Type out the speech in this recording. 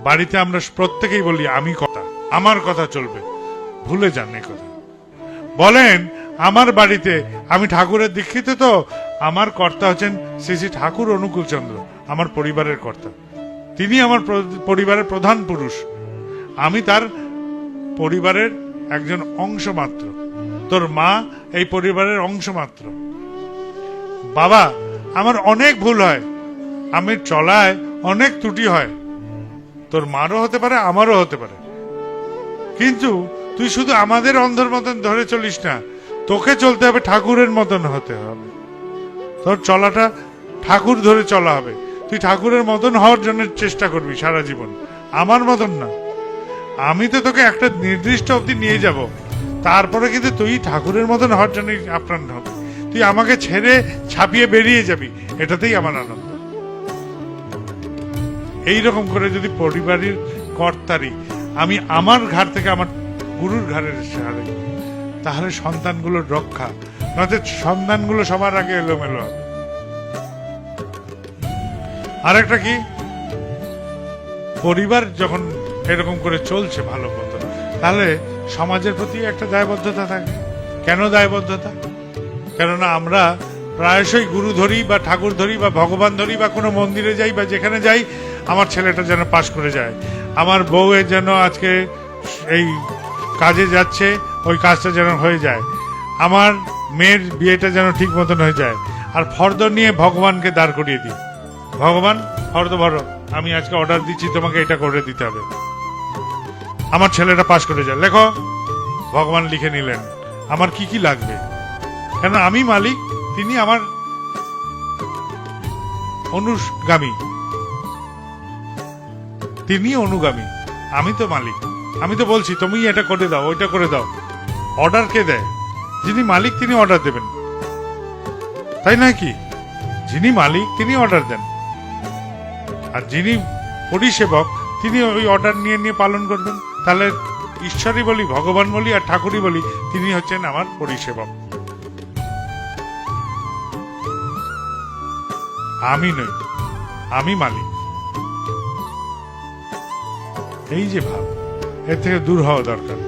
বাড়িতে আমরা প্রত্যেকেই বলি আমি কথা, আমার কথা চলবে, ভুলে যান এই কথা। বলেন আমার বাড়িতে আমি ঠাকুরের দীক্ষিত, তো আমার কর্তা হচ্ছেন শ্রী শ্রী ঠাকুর অনুকূল চন্দ্র, আমার পরিবারের কর্তা। তিনি আমার পরিবারের প্রধান পুরুষ, আমি তার পরিবারের একজন অংশ মাত্র। তোর মা এই পরিবারের অংশ মাত্র। বাবা, আমার অনেক ভুল হয়, আমি চলায় অনেক ত্রুটি হয়, তোর মারও হতে পারে, আমারও হতে পারে, কিন্তু তুই শুধু আমাদের অন্ধের মতন ধরে চলিস না, তোকে চলতে হবে ঠাকুরের মতন হতে হবে। তোর চলাটা ঠাকুর ধরে চলা হবে, তুই ঠাকুরের মতন হওয়ার জন্য চেষ্টা করবি সারা জীবন, আমার মতন না। আমি তো তোকে একটা নির্দিষ্ট অবধি নিয়ে যাব, তারপরে কিন্তু তুই ঠাকুরের মতন হওয়ার জন্য আপ্রাণ হবে। তুই আমাকে ছেড়ে ছাপিয়ে বেরিয়ে যাবি, এটাতেই আমার আনন্দ। এইরকম করে যদি পরিবারের কর্তারি আমি আমার ঘাড় থেকে আমার গুরুর ঘাড়ের সাহারে, তাহলে সন্তানগুলোর রক্ষা, নয়তো সন্তানগুলো সবার আগে এলোমেলো হবে। আর একটা কি, পরিবার যখন এরকম করে চলছে ভালো মতো, তাহলে সমাজের প্রতি একটা দায়বদ্ধতা থাকে। কেন দায়বদ্ধতা? কেননা আমরা প্রায়শই গুরু ধরি বা ঠাকুর ধরি বা ভগবান ধরি বা কোনো মন্দিরে যাই বা যেখানে যাই, আমার ছেলেটা যেন পাশ করে যায়, আমার বউয়ের যেন আজকে এই কাজে যাচ্ছে ওই কাজটা যেন হয়ে যায়, আমার মেয়ের বিয়েটা যেন ঠিক মতন হয়ে যায়। আর ফর্দ নিয়ে ভগবানকে দাঁড় করিয়ে দিই, ভগবান ফর্দ ভরো, আমি আজকে অর্ডার দিচ্ছি তোমাকে এটা করে দিতে হবে, আমার ছেলেটা পাশ করে যায়। লেখো, ভগবান লিখে নিলেন আমার কি কি লাগবে, কেন আমি মালিক, তিনি আমার অনুগামী, তিনি অনুগামী, আমি তো মালিক। আমি তো বলছি তুমি এটা করে দাও, ওইটা করে দাও, অর্ডার কে দেয়? যিনি মালিক তিনি অর্ডার দেবেন, তাই নয় কি? যিনি মালিক তিনি অর্ডার দেন, আর যিনি পরিষেবক তিনি ওই অর্ডার নিয়ে নিয়ে পালন করবেন। তাহলে ঈশ্বরই বলি, ভগবান বলি আর ঠাকুরই বলি, তিনি হচ্ছেন আমার পরিষেবক, আমি নই, আমি মালিক। এই যে ভাব, এর থেকে দূর হওয়া দরকার।